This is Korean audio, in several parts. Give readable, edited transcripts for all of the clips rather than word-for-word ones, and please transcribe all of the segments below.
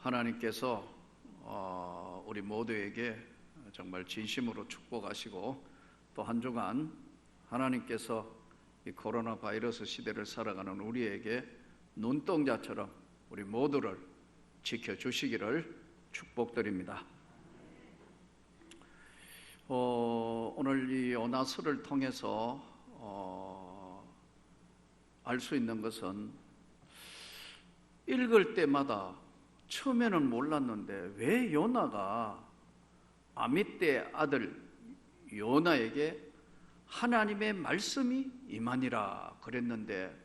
하나님께서 우리 모두에게 정말 진심으로 축복하시고 또 한 주간 하나님께서 이 코로나 바이러스 시대를 살아가는 우리에게 눈동자처럼 우리 모두를 지켜주시기를 축복드립니다. 오늘 이 요나서를 통해서 알 수 있는 것은 읽을 때마다 처음에는 몰랐는데 왜 요나가 아미떼 아들 요나에게 하나님의 말씀이 임하니라 그랬는데,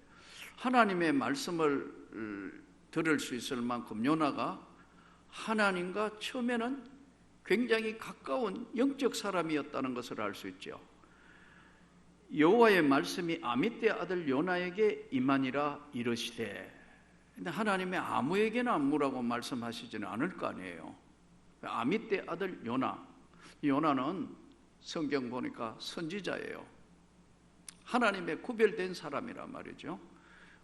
하나님의 말씀을 들을 수 있을 만큼 요나가 하나님과 처음에는 굉장히 가까운 영적 사람이었다는 것을 알 수 있죠. 여호와의 말씀이 아미떼 아들 요나에게 임하니라 이르시되, 근데 하나님의 아무에게나 아무라고 말씀하시지는 않을 거 아니에요. 아미떼 아들 요나는 성경 보니까 선지자예요. 하나님의 구별된 사람이란 말이죠.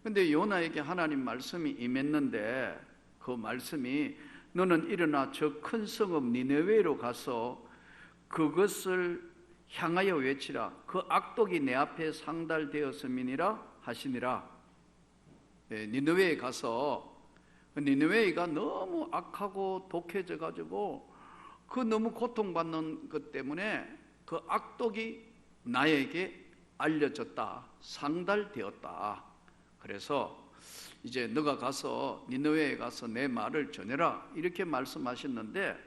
근데 요나에게 하나님 말씀이 임했는데, 그 말씀이 너는 일어나 저 큰 성읍 니느웨로 가서 그것을 향하여 외치라. 그 악독이 내 앞에 상달되었음이니라 하시니라. 니느웨에 가서, 니느웨가 너무 악하고 독해져 가지고 그 너무 고통받는 것 때문에 그 악독이 나에게 알려졌다, 상달되었다. 그래서 이제 너가 가서 니느웨에 가서 내 말을 전해라 이렇게 말씀하셨는데,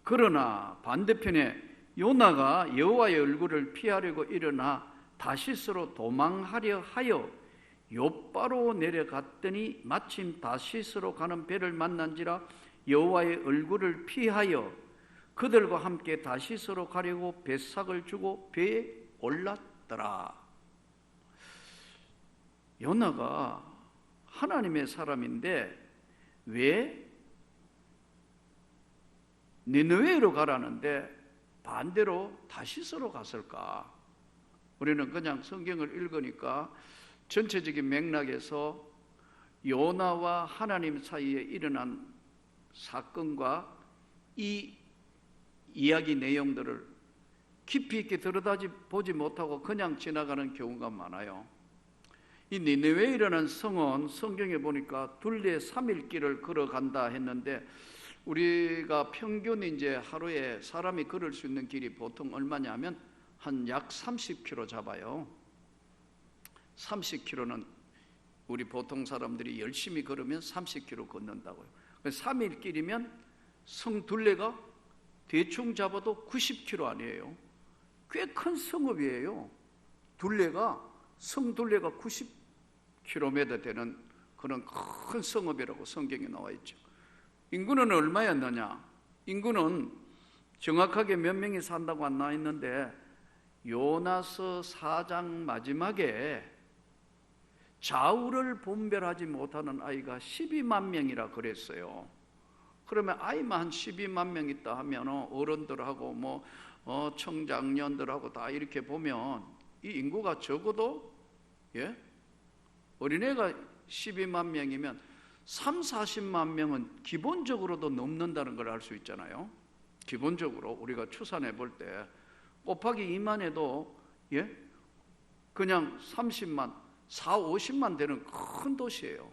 그러나 반대편에 요나가 여호와의 얼굴을 피하려고 일어나 다시스로 도망하려 하여 욥바로 내려갔더니 마침 다시스로 가는 배를 만난지라 여호와의 얼굴을 피하여 그들과 함께 다시스로 가려고 배삭을 주고 배에 올랐더라. 요나가 하나님의 사람인데 왜 니느웨로 가라는데 반대로 다시스로 갔을까? 우리는 그냥 성경을 읽으니까 전체적인 맥락에서 요나와 하나님 사이에 일어난 사건과 이 이야기 내용들을 깊이 있게 들여다보지 못하고 그냥 지나가는 경우가 많아요. 이 니느웨에 일어난 성은 성경에 보니까 둘레 3일 길을 걸어간다 했는데, 우리가 평균 이제 하루에 사람이 걸을 수 있는 길이 보통 얼마냐면 한 약 30km 잡아요. 30km는 우리 보통 사람들이 열심히 걸으면 30km 걷는다고요. 3일 길이면 성 둘레가 대충 잡아도 90km 아니에요. 꽤 큰 성읍이에요. 성 둘레가 90km 되는 그런 큰 성읍이라고 성경에 나와 있죠. 인구는 얼마였느냐? 인구는 정확하게 몇 명이 산다고 안 나와 있는데, 요나서 4장 마지막에 좌우를 분별하지 못하는 아이가 12만 명이라 그랬어요. 그러면 아이만 한 12만 명 있다 하면 어른들하고 청장년들하고 다 이렇게 보면 이 인구가 적어도 어린애가 12만 명이면 3, 40만 명은 기본적으로도 넘는다는 걸 알 수 있잖아요. 기본적으로 우리가 추산해 볼 때 곱하기 2만 해도 그냥 30만, 4, 50만 되는 큰 도시예요.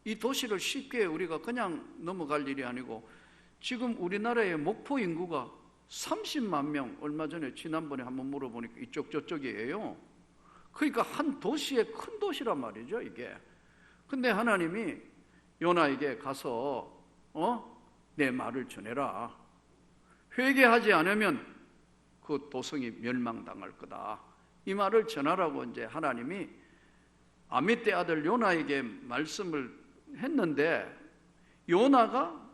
이 도시를 쉽게 우리가 그냥 넘어갈 일이 아니고, 지금 우리나라의 목포 인구가 30만 명, 얼마 전에 지난번에 한번 물어보니까 이쪽 저쪽이에요. 그러니까 한 도시의 큰 도시란 말이죠, 이게. 근데 하나님이 요나에게 가서 내 말을 전해라. 회개하지 않으면 그 도성이 멸망당할 거다. 이 말을 전하라고 이제 하나님이 아미떼 아들 요나에게 말씀을 했는데, 요나가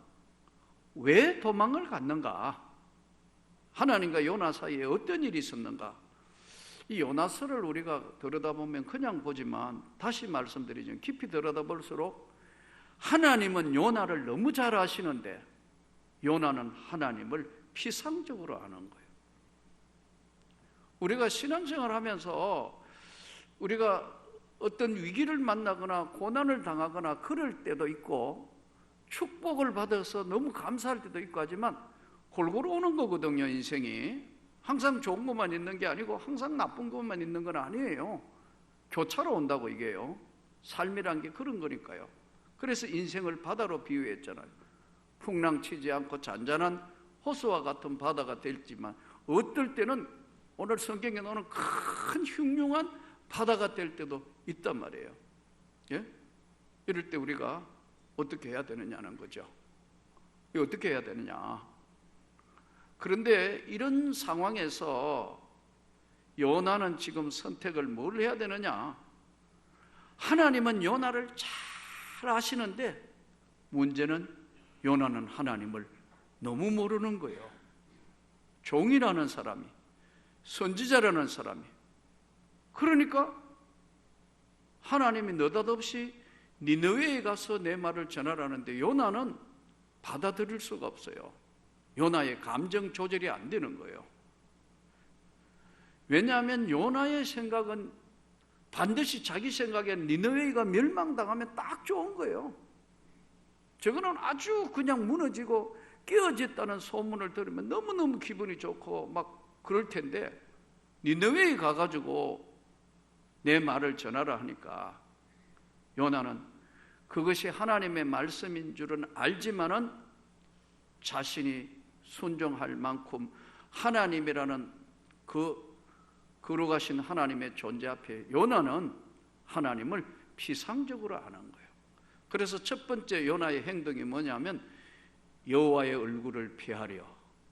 왜 도망을 갔는가? 하나님과 요나 사이에 어떤 일이 있었는가? 이 요나서를 우리가 들여다보면 그냥 보지만, 다시 말씀드리지만 깊이 들여다볼수록 하나님은 요나를 너무 잘 아시는데 요나는 하나님을 피상적으로 아는 거예요. 우리가 신앙생활 하면서 우리가 어떤 위기를 만나거나 고난을 당하거나 그럴 때도 있고, 축복을 받아서 너무 감사할 때도 있고 하지만 골고루 오는 거거든요. 인생이 항상 좋은 것만 있는 게 아니고 항상 나쁜 것만 있는 건 아니에요. 교차로 온다고 이게요. 삶이란 게 그런 거니까요. 그래서 인생을 바다로 비유했잖아요. 풍랑치지 않고 잔잔한 호수와 같은 바다가 될지만 어떨 때는 오늘 성경에 나오는 큰 흉흉한 바다가 될 때도 있단 말이에요. 예? 이럴 때 우리가 어떻게 해야 되느냐는 거죠. 어떻게 해야 되느냐. 그런데 이런 상황에서 요나는 지금 선택을 뭘 해야 되느냐. 하나님은 요나를 잘 아시는데 문제는 요나는 하나님을 너무 모르는 거예요. 종이라는 사람이, 선지자라는 사람이, 그러니까 하나님이 느닷없이 니느웨에 가서 내 말을 전하라는데 요나는 받아들일 수가 없어요. 요나의 감정 조절이 안 되는 거예요. 왜냐하면 요나의 생각은 반드시 자기 생각엔 니느웨가 멸망당하면 딱 좋은 거예요. 저거는 아주 그냥 무너지고 깨어졌다는 소문을 들으면 너무너무 기분이 좋고 막 그럴 텐데 니느웨에 가가지고 내 말을 전하라 하니까 요나는 그것이 하나님의 말씀인 줄은 알지만은 자신이 순종할 만큼 하나님이라는 그 거룩하신 하나님의 존재 앞에 요나는 하나님을 피상적으로 아는 거예요. 그래서 첫 번째 요나의 행동이 뭐냐면 여호와의 얼굴을 피하려,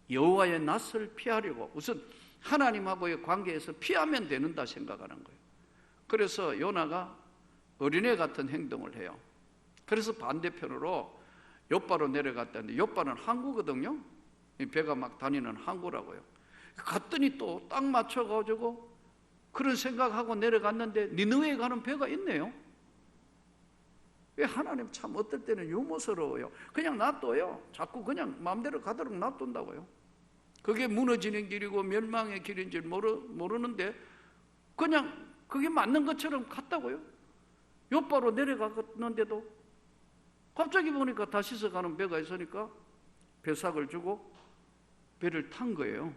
여호와의 낯을 피하려고 우선 하나님하고의 관계에서 피하면 되는다 생각하는 거예요. 그래서 요나가 어린애 같은 행동을 해요. 그래서 반대편으로 욥바로 내려갔다는데 욥바는 항구거든요. 배가 막 다니는 항구라고요. 갔더니 또 딱 맞춰가지고 그런 생각하고 내려갔는데 니느웨에 가는 배가 있네요. 왜 하나님 참 어떨 때는 유머스러워요. 그냥 놔둬요. 자꾸 그냥 마음대로 가도록 놔둔다고요. 그게 무너지는 길이고 멸망의 길인 줄 모르는데 그냥 그게 맞는 것처럼 갔다고요. 욥바로 내려갔는데도 갑자기 보니까 다시서 가는 배가 있으니까 배삭을 주고 배를 탄 거예요.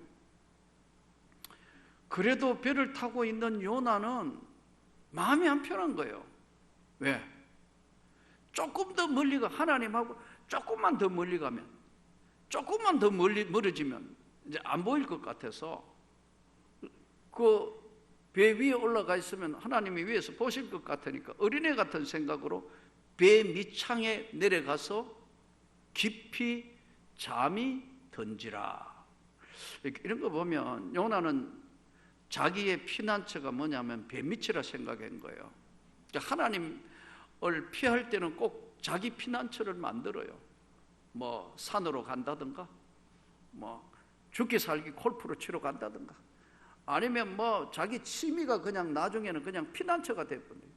그래도 배를 타고 있는 요나는 마음이 안 편한 거예요. 왜? 조금 더 멀리 가, 하나님하고 조금만 더 멀리 가면, 조금만 더 멀어지면 이제 안 보일 것 같아서 그 배 위에 올라가 있으면 하나님이 위에서 보실 것 같으니까 어린애 같은 생각으로 배 밑창에 내려가서 깊이 잠이 던지라. 이런 거 보면 요나는 자기의 피난처가 뭐냐면 배 밑이라 생각한 거예요. 하나님을 피할 때는 꼭 자기 피난처를 만들어요. 뭐 산으로 간다든가, 뭐 죽기 살기 골프로 치러 간다든가, 아니면 뭐 자기 취미가 그냥 나중에는 그냥 피난처가 돼버려요.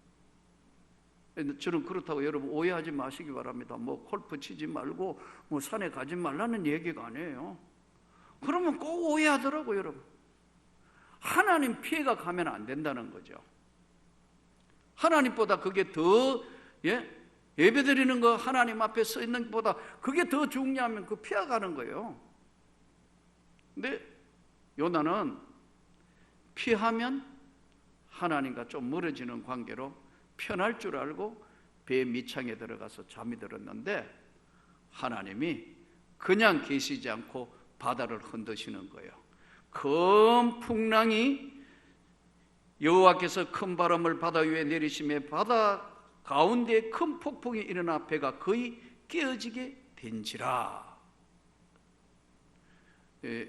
저는 그렇다고 여러분 오해하지 마시기 바랍니다. 뭐 골프 치지 말고 뭐 산에 가지 말라는 얘기가 아니에요. 그러면 꼭 오해하더라고요, 여러분. 하나님 피해가 가면 안 된다는 거죠. 하나님보다 그게 더 예배드리는 거 하나님 앞에 서 있는 것보다 그게 더 중요하면 그 피해가는 거예요. 근데 요나는 피하면 하나님과 좀 멀어지는 관계로 편할 줄 알고 배 밑창에 들어가서 잠이 들었는데 하나님이 그냥 계시지 않고 바다를 흔드시는 거예요. 큰 풍랑이 여호와께서 큰 바람을 바다 위에 내리시며 바다 가운데 큰 폭풍이 일어나 배가 거의 깨어지게 된지라.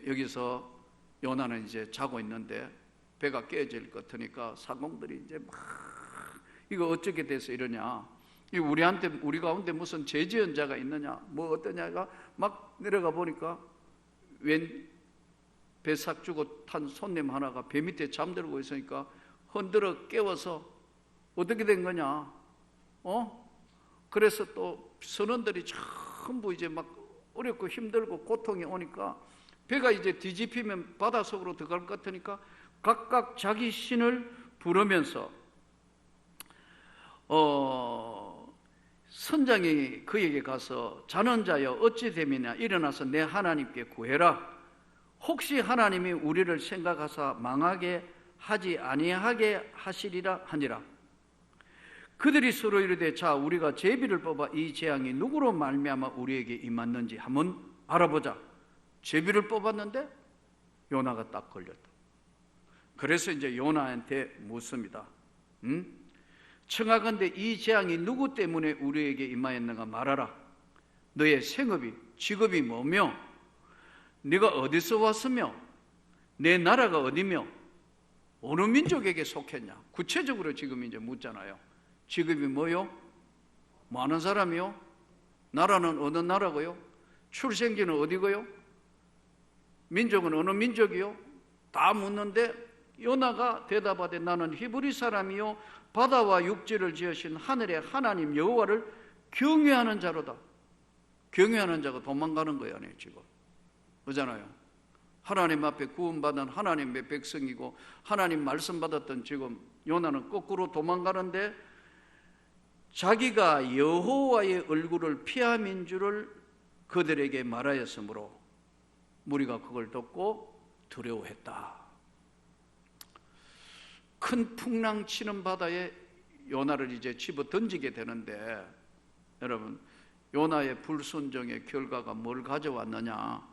여기서 요나는 이제 자고 있는데 배가 깨어질 것 같으니까 사공들이 이제 막 이거 어떻게 돼서 이러냐, 우리 가운데 무슨 죄지은 자가 있느냐, 뭐 어떠냐가 막 내려가 보니까 웬 배삭 주고 탄 손님 하나가 배 밑에 잠들고 있으니까 흔들어 깨워서 어떻게 된 거냐, 그래서 또 선원들이 전부 이제 막 어렵고 힘들고 고통이 오니까 배가 이제 뒤집히면 바닷속으로 들어갈 것 같으니까 각각 자기 신을 부르면서 선장이 그에게 가서 자는 자여 어찌 됨이냐 일어나서 내 하나님께 구해라. 혹시 하나님이 우리를 생각하사 망하게 하지 아니하게 하시리라 하니라. 그들이 서로 이르되 자 우리가 제비를 뽑아 이 재앙이 누구로 말미암아 우리에게 임했는지 한번 알아보자. 제비를 뽑았는데 요나가 딱 걸렸다. 그래서 이제 요나한테 묻습니다. 청하건대 이 재앙이 누구 때문에 우리에게 임하였는가 말하라. 너의 생업이 직업이 뭐며 네가 어디서 왔으며 내 나라가 어디며 어느 민족에게 속했냐. 구체적으로 지금 이제 묻잖아요. 직업이 뭐요? 뭐 하는 사람이요? 나라는 어느 나라고요? 출생지는 어디고요? 민족은 어느 민족이요? 다 묻는데 요나가 대답하되 나는 히브리 사람이요 바다와 육지를 지으신 하늘의 하나님 여호와를 경외하는 자로다. 경외하는 자가 도망가는 거예요, 아니에요 지금? 그렇잖아요. 하나님 앞에 구원받은 하나님의 백성이고 하나님 말씀 받았던 지금 요나는 거꾸로 도망가는데 자기가 여호와의 얼굴을 피함인 줄을 그들에게 말하였으므로 무리가 그걸 듣고 두려워했다. 큰 풍랑 치는 바다에 요나를 이제 집어 던지게 되는데 여러분 요나의 불순종의 결과가 뭘 가져왔느냐.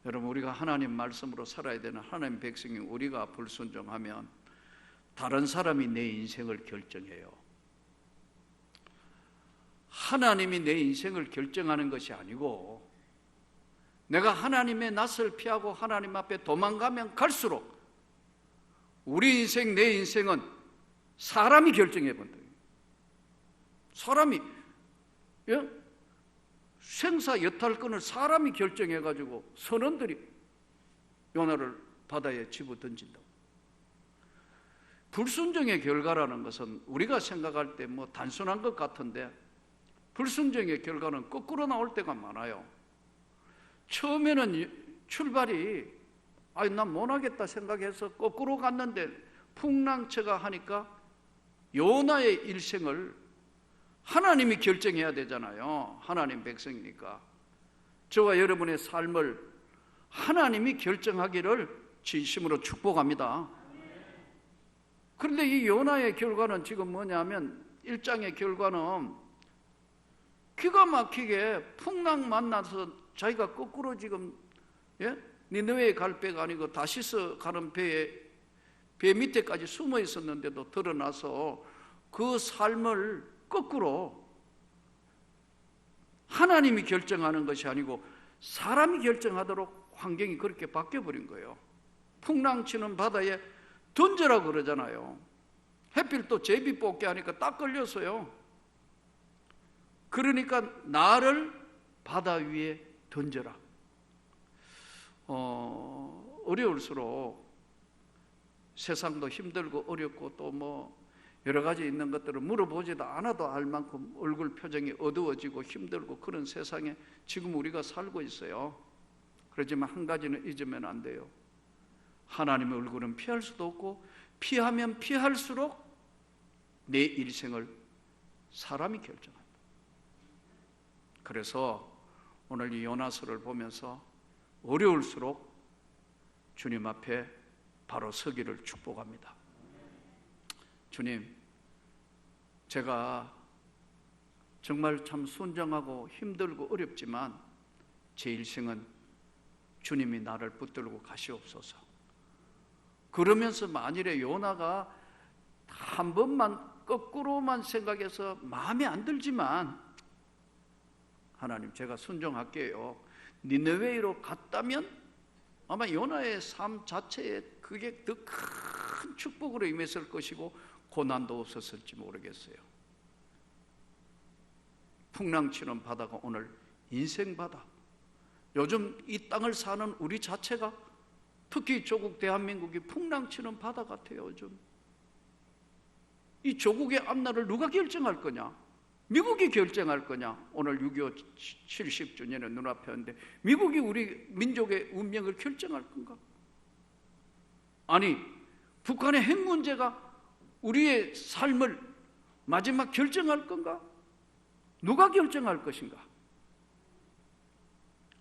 여러분 우리가 하나님 말씀으로 살아야 되는 하나님 백성이 우리가 불순종하면 다른 사람이 내 인생을 결정해요. 하나님이 내 인생을 결정하는 것이 아니고 내가 하나님의 낯을 피하고 하나님 앞에 도망가면 갈수록 우리 인생, 내 인생은 사람이 결정해 본다. 사람이 생사 여탈권을 사람이 결정해 가지고 선원들이 요나를 바다에 집어 던진다고. 불순종의 결과라는 것은 우리가 생각할 때 뭐 단순한 것 같은데 불순종의 결과는 거꾸로 나올 때가 많아요. 처음에는 출발이 난 못하겠다 생각해서 거꾸로 갔는데 풍랑처가 하니까 요나의 일생을 하나님이 결정해야 되잖아요. 하나님 백성이니까. 저와 여러분의 삶을 하나님이 결정하기를 진심으로 축복합니다. 그런데 이 요나의 결과는 지금 뭐냐면 1장의 결과는 기가 막히게 풍랑 만나서 자기가 거꾸로 지금 니느웨에 갈 배가 아니고 다시스 가는 배 밑에까지 숨어 있었는데도 드러나서 그 삶을 거꾸로 하나님이 결정하는 것이 아니고 사람이 결정하도록 환경이 그렇게 바뀌어버린 거예요. 풍랑 치는 바다에 던져라고 그러잖아요. 하필 또 제비 뽑게 하니까 딱 걸렸어요. 그러니까 나를 바다 위에 던져라. 어려울수록 세상도 힘들고 어렵고 또 뭐 여러 가지 있는 것들을 물어보지도 않아도 알 만큼 얼굴 표정이 어두워지고 힘들고 그런 세상에 지금 우리가 살고 있어요. 그렇지만 한 가지는 잊으면 안 돼요. 하나님의 얼굴은 피할 수도 없고 피하면 피할수록 내 일생을 사람이 결정한다. 그래서 오늘 이 요나서를 보면서 어려울수록 주님 앞에 바로 서기를 축복합니다. 주님, 제가 정말 참 순정하고 힘들고 어렵지만 제 일생은 주님이 나를 붙들고 가시옵소서. 그러면서 만일에 요나가 한 번만 거꾸로만 생각해서 마음에 안 들지만 하나님 제가 순종할게요. 니느웨로 갔다면 아마 요나의 삶 자체에 그게 더 큰 축복으로 임했을 것이고 고난도 없었을지 모르겠어요. 풍랑치는 바다가 오늘 인생 바다. 요즘 이 땅을 사는 우리 자체가 특히 조국 대한민국이 풍랑치는 바다 같아요. 요즘 이 조국의 앞날을 누가 결정할 거냐? 미국이 결정할 거냐? 오늘 6.25 70주년의 눈앞에 있는데 미국이 우리 민족의 운명을 결정할 건가? 아니 북한의 핵 문제가 우리의 삶을 마지막 결정할 건가? 누가 결정할 것인가?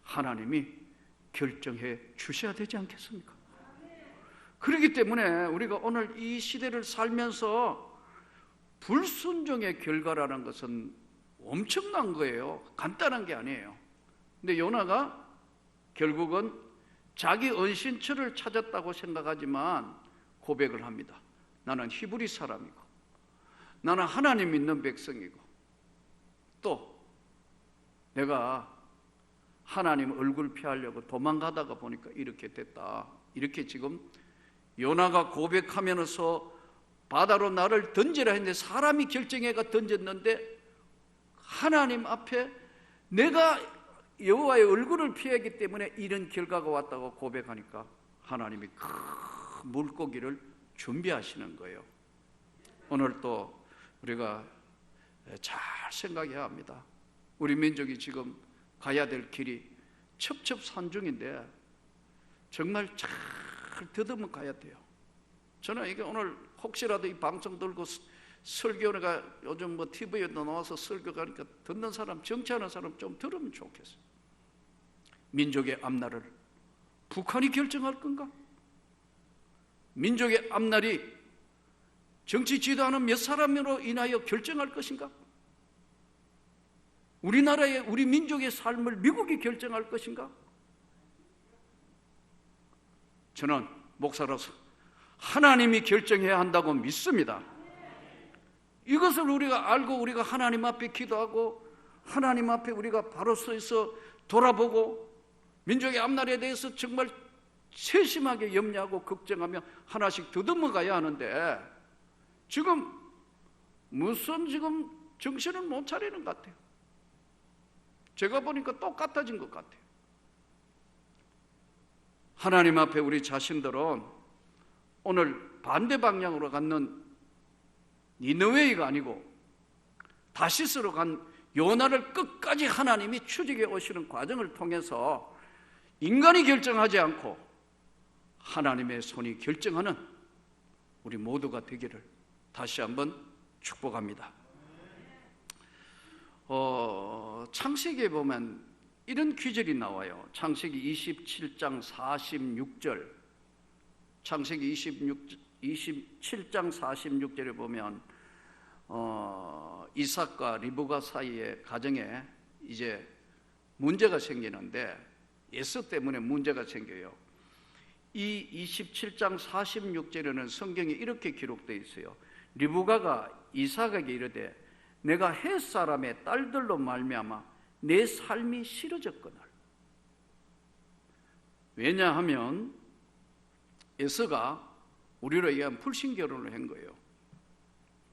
하나님이 결정해 주셔야 되지 않겠습니까? 그렇기 때문에 우리가 오늘 이 시대를 살면서 불순종의 결과라는 것은 엄청난 거예요. 간단한 게 아니에요. 근데 요나가 결국은 자기 은신처를 찾았다고 생각하지만 고백을 합니다. 나는 히브리 사람이고, 나는 하나님 믿는 백성이고, 또 내가 하나님 얼굴 피하려고 도망가다가 보니까 이렇게 됐다. 이렇게 지금 요나가 고백하면서 바다로 나를 던지라 했는데 사람이 결정해가 던졌는데 하나님 앞에 내가 여호와의 얼굴을 피하기 때문에 이런 결과가 왔다고 고백하니까 하나님이 큰 물고기를 준비하시는 거예요. 오늘 또 우리가 잘 생각해야 합니다. 우리 민족이 지금 가야 될 길이 첩첩산중인데 정말 잘 더듬어 가야 돼요. 저는 이게 오늘 혹시라도 이 방송 들고 설교가 요즘 뭐 TV에도 나와서 설교가니까 듣는 사람, 정치하는 사람 좀 들으면 좋겠어요. 민족의 앞날을 북한이 결정할 건가? 민족의 앞날이 정치 지도하는 몇 사람으로 인하여 결정할 것인가? 우리나라의, 우리 민족의 삶을 미국이 결정할 것인가? 저는 목사로서 하나님이 결정해야 한다고 믿습니다. 이것을 우리가 알고 우리가 하나님 앞에 기도하고 하나님 앞에 우리가 바로 서서 돌아보고 민족의 앞날에 대해서 정말 세심하게 염려하고 걱정하며 하나씩 더듬어 가야 하는데 지금 무슨 지금 정신을 못 차리는 것 같아요. 제가 보니까 똑같아진 것 같아요. 하나님 앞에 우리 자신들은 오늘 반대 방향으로 가는 니느웨이가 아니고 다시스로 간 요나를 끝까지 하나님이 추적해 오시는 과정을 통해서 인간이 결정하지 않고 하나님의 손이 결정하는 우리 모두가 되기를 다시 한번 축복합니다. 창세기에 보면 이런 귀절이 나와요. 창세기 27장 46절, 창세기 27장 46절에 보면 이삭과 리브가 사이의 가정에 이제 문제가 생기는데 에서 때문에 문제가 생겨요. 이 27장 46절에는 성경에 이렇게 기록되어 있어요. 리브가가 이삭에게 이르되 내가 헷 사람의 딸들로 말미암아 내 삶이 싫어졌거늘. 왜냐하면 에서가 우리로 의한 불신 결혼을 한 거예요.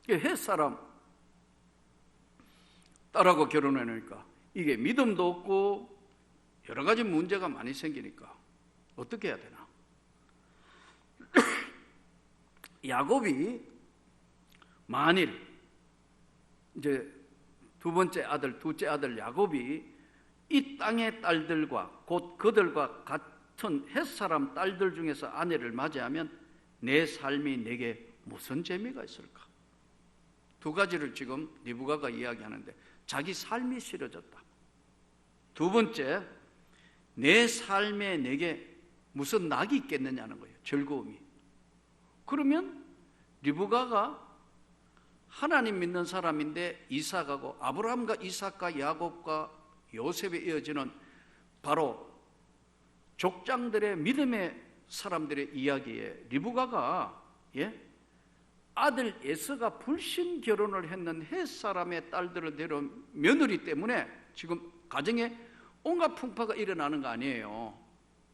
헷 사람 딸하고 결혼해놓으니까 이게 믿음도 없고 여러 가지 문제가 많이 생기니까 어떻게 해야 되나? 야곱이 만일 이제 둘째 아들 야곱이 이 땅의 딸들과 곧 그들과 같은 헷사람 딸들 중에서 아내를 맞이하면 내 삶이 내게 무슨 재미가 있을까? 두 가지를 지금 리브가가 이야기하는데 자기 삶이 싫어졌다. 두 번째, 내 삶에 내게 무슨 낙이 있겠느냐는 거예요. 즐거움이. 그러면 리브가가 하나님 믿는 사람인데 이삭하고 아브라함과 이삭과 야곱과 요셉에 이어지는 바로 족장들의 믿음의 사람들의 이야기에 리브가가 아들 에서가 불신 결혼을 했는 헷 사람의 딸들을 데려온 며느리 때문에 지금 가정에 온갖 풍파가 일어나는 거 아니에요.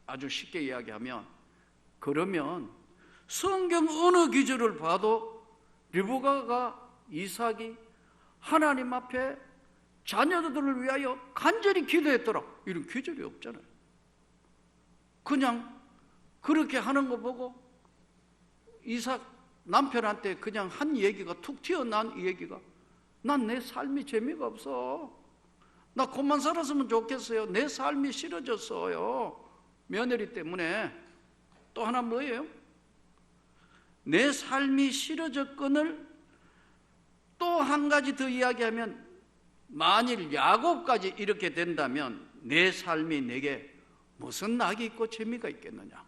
아주 쉽게 이야기하면, 그러면 성경 어느 기절을 봐도 리브가가 이삭이 하나님 앞에 자녀들을 위하여 간절히 기도했더라 이런 기절이 없잖아요. 그냥 그렇게 하는 거 보고 이삭 남편한테 그냥 한 얘기가 툭 튀어나온 이 얘기가, 난 내 삶이 재미가 없어, 나 그만 살았으면 좋겠어요, 내 삶이 싫어졌어요, 며느리 때문에. 또 하나 뭐예요? 내 삶이 싫어졌건을 또 한 가지 더 이야기하면 만일 야곱까지 이렇게 된다면 내 삶이 내게 무슨 낙이 있고 재미가 있겠느냐?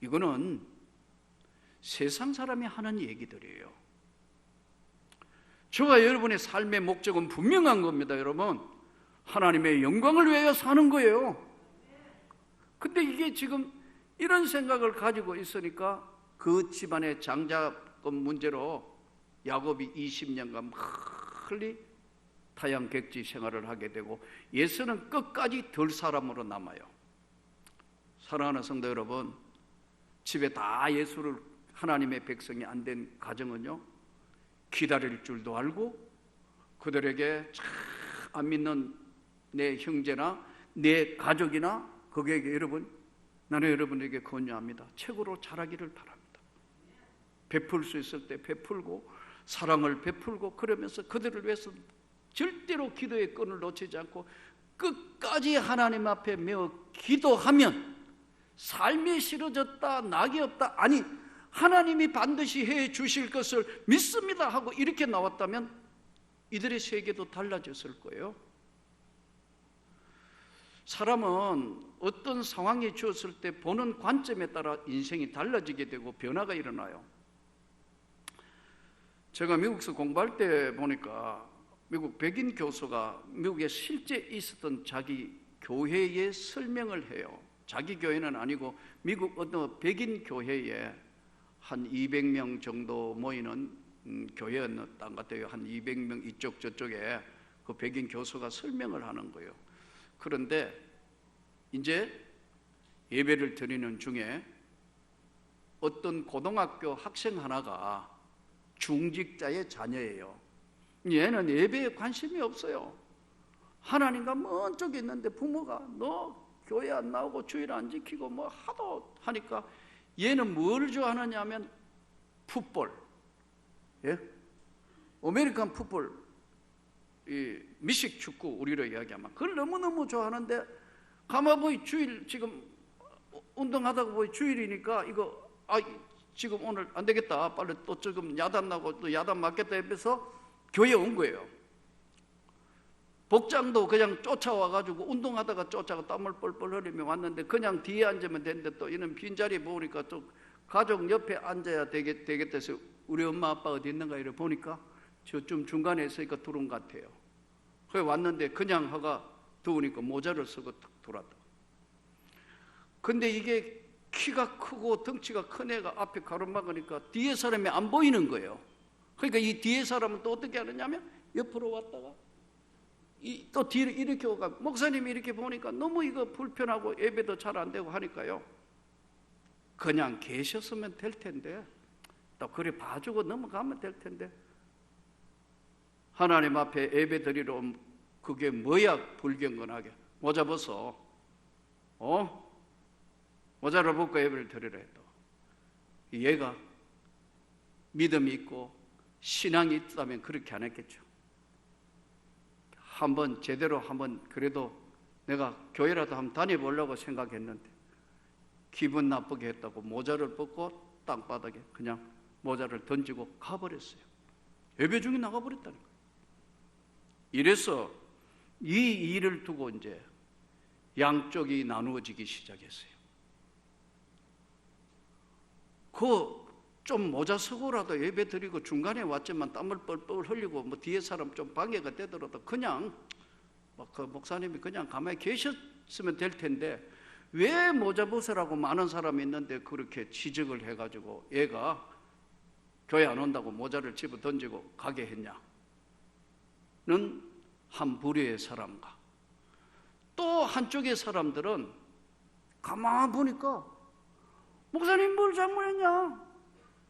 이거는 세상 사람이 하는 얘기들이에요. 저와 여러분의 삶의 목적은 분명한 겁니다. 여러분, 하나님의 영광을 위하여 사는 거예요. 근데 이게 지금 이런 생각을 가지고 있으니까 그 집안의 장자금 문제로 야곱이 20년간 멀리 타양객지 생활을 하게 되고 예서는 끝까지 덜 사람으로 남아요. 사랑하는 성도 여러분, 집에 다 예수를 하나님의 백성이 안 된 가정은요, 기다릴 줄도 알고 그들에게 참 안 믿는 내 형제나 내 가족이나 그에게 나는 여러분에게 권유합니다. 최고로 잘하기를 바랍니다. 베풀 수 있을 때 베풀고 사랑을 베풀고 그러면서 그들을 위해서 절대로 기도의 끈을 놓치지 않고 끝까지 하나님 앞에 메어 기도하면 삶이 싫어졌다, 낙이 없다, 아니 하나님이 반드시 해 주실 것을 믿습니다 하고 이렇게 나왔다면 이들의 세계도 달라졌을 거예요. 사람은 어떤 상황이 주었을 때 보는 관점에 따라 인생이 달라지게 되고 변화가 일어나요. 제가 미국에서 공부할 때 보니까 미국 백인 교수가 미국에 실제 있었던 자기 교회의 설명을 해요. 자기 교회는 아니고 미국 어떤 백인 교회에 한 200명 정도 모이는 교회였던 것 같아요. 한 200명 이쪽 저쪽에 그 백인 교수가 설명을 하는 거예요. 그런데 이제 예배를 드리는 중에 어떤 고등학교 학생 하나가 중직자의 자녀예요. 얘는 예배에 관심이 없어요. 하나님과 먼 쪽에 있는데 부모가 너 교회 안 나오고 주일 안 지키고 뭐 하도 하니까 얘는 뭘 좋아하느냐 하면 풋볼, 예? 아메리칸 풋볼, 이 미식 축구 우리로 이야기하면 그걸 너무너무 좋아하는데 가만 보이 주일 지금 운동하다가 보이 주일이니까 이거 지금 오늘 안 되겠다, 빨리 또 지금 야단 나고 또 야단 맞겠다 해서 교회에 온 거예요. 복장도 그냥 쫓아와가지고 운동하다가 쫓아가 땀을 뻘뻘 흘리며 왔는데 그냥 뒤에 앉으면 되는데 또 이는 빈자리 보니까 또 가족 옆에 앉아야 되겠다 해서 우리 엄마 아빠 어디 있는가 이래 보니까 저좀 중간에 있으니까 들어온 것 같아요. 그래 왔는데 그냥 허가 더우니까 모자를 쓰고 탁 돌았다. 근데 이게 키가 크고 덩치가 큰 애가 앞에 가로막으니까 뒤에 사람이 안 보이는 거예요. 그러니까 이 뒤에 사람은 또 어떻게 하느냐면 옆으로 왔다가 또 뒤로 이렇게 오가 목사님이 이렇게 보니까 너무 이거 불편하고 예배도 잘 안 되고 하니까요. 그냥 계셨으면 될 텐데 또 그래 봐주고 넘어가면 될 텐데 하나님 앞에 예배 드리러 온 그게 뭐야 불경건하게 모자 벗어 모자를 벗고 예배를 드리라 했다. 얘가 믿음이 있고 신앙이 있다면 그렇게 안 했겠죠. 한번 제대로 한번 그래도 내가 교회라도 한번 다녀보려고 생각했는데 기분 나쁘게 했다고 모자를 벗고 땅바닥에 그냥 모자를 던지고 가버렸어요. 예배 중에 나가버렸다는 거예요. 이래서 이 일을 두고 이제 양쪽이 나누어지기 시작했어요. 좀 모자 쓰고라도 예배 드리고 중간에 왔지만 땀을 뻘뻘 흘리고 뭐 뒤에 사람 좀 방해가 되더라도 그냥 그 목사님이 그냥 가만히 계셨으면 될 텐데 왜 모자 벗으라고 많은 사람이 있는데 그렇게 지적을 해가지고 얘가 교회 안 온다고 모자를 집어 던지고 가게 했냐는 한 부류의 사람과 또 한쪽의 사람들은 가만 보니까 목사님 뭘 잘못했냐?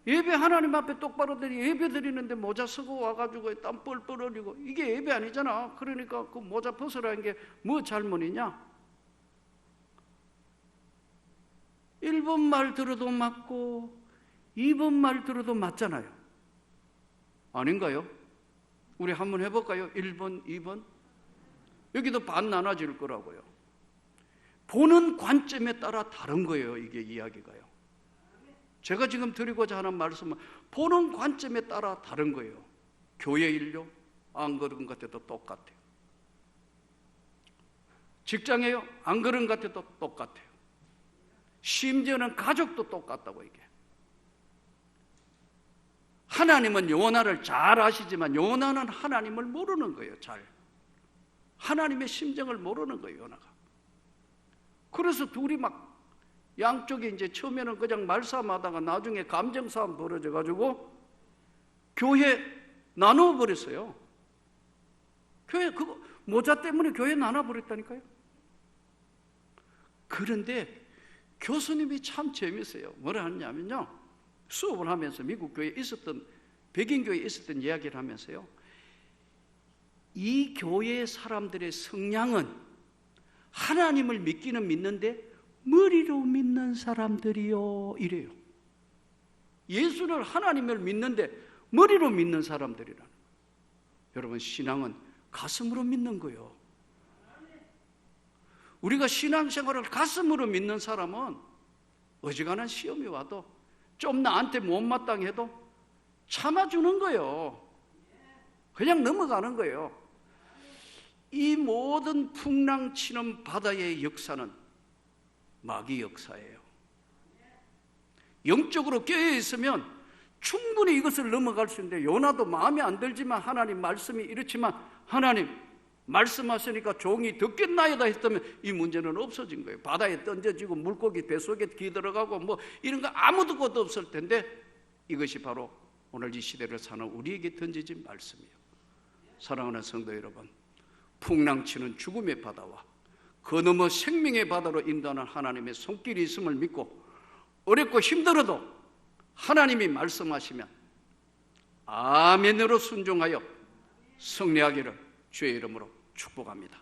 예배 하나님 앞에 똑바로 예배 드리는데 모자 쓰고 와가지고 땀 뻘뻘 흘리고 이게 예배 아니잖아. 그러니까 그 모자 벗으라는 게 뭐 잘못이냐? 1번 말 들어도 맞고 2번 말 들어도 맞잖아요. 아닌가요? 우리 한번 해볼까요? 1번, 2번? 여기도 반 나눠질 거라고요. 보는 관점에 따라 다른 거예요. 이게 이야기가요. 제가 지금 드리고자 하는 말씀은 보는 관점에 따라 다른 거예요. 교회 일요, 안 그런 것 같아도 똑같아요. 직장에요? 안 그런 것 같아도 똑같아요. 심지어는 가족도 똑같다고 이게. 하나님은 요나를 잘 아시지만 요나는 하나님을 모르는 거예요. 잘. 하나님의 심정을 모르는 거예요. 요나가. 그래서 둘이 막 양쪽에 이제 처음에는 그냥 말싸움하다가 나중에 감정싸움 벌어져가지고 교회 나누어 버렸어요. 교회 그거 모자 때문에 교회 나눠버렸다니까요. 그런데 교수님이 참 재밌어요. 뭐라 하냐면요, 수업을 하면서 미국 교회에 있었던, 백인 교회에 있었던 이야기를 하면서요, 이 교회 사람들의 성향은 하나님을 믿기는 믿는데 머리로 믿는 사람들이요, 이래요. 예수를 하나님을 믿는데 머리로 믿는 사람들이라는. 여러분, 신앙은 가슴으로 믿는 거예요. 우리가 신앙생활을 가슴으로 믿는 사람은 어지간한 시험이 와도 좀 나한테 못마땅해도 참아주는 거예요. 그냥 넘어가는 거예요. 이 모든 풍랑치는 바다의 역사는 마귀 역사예요. 영적으로 깨어있으면 충분히 이것을 넘어갈 수 있는데, 요나도 마음에 안 들지만 하나님 말씀이 이렇지만 하나님 말씀하시니까 종이 듣겠나이다 했다면 이 문제는 없어진 거예요. 바다에 던져지고 물고기 뱃속에 기 들어가고 뭐 이런 거 아무도 것도 없을 텐데, 이것이 바로 오늘 이 시대를 사는 우리에게 던져진 말씀이에요. 사랑하는 성도 여러분, 풍랑치는 죽음의 바다와 그 너머 생명의 바다로 인도하는 하나님의 손길이 있음을 믿고, 어렵고 힘들어도 하나님이 말씀하시면 아멘으로 순종하여 승리하기를 주의 이름으로 축복합니다.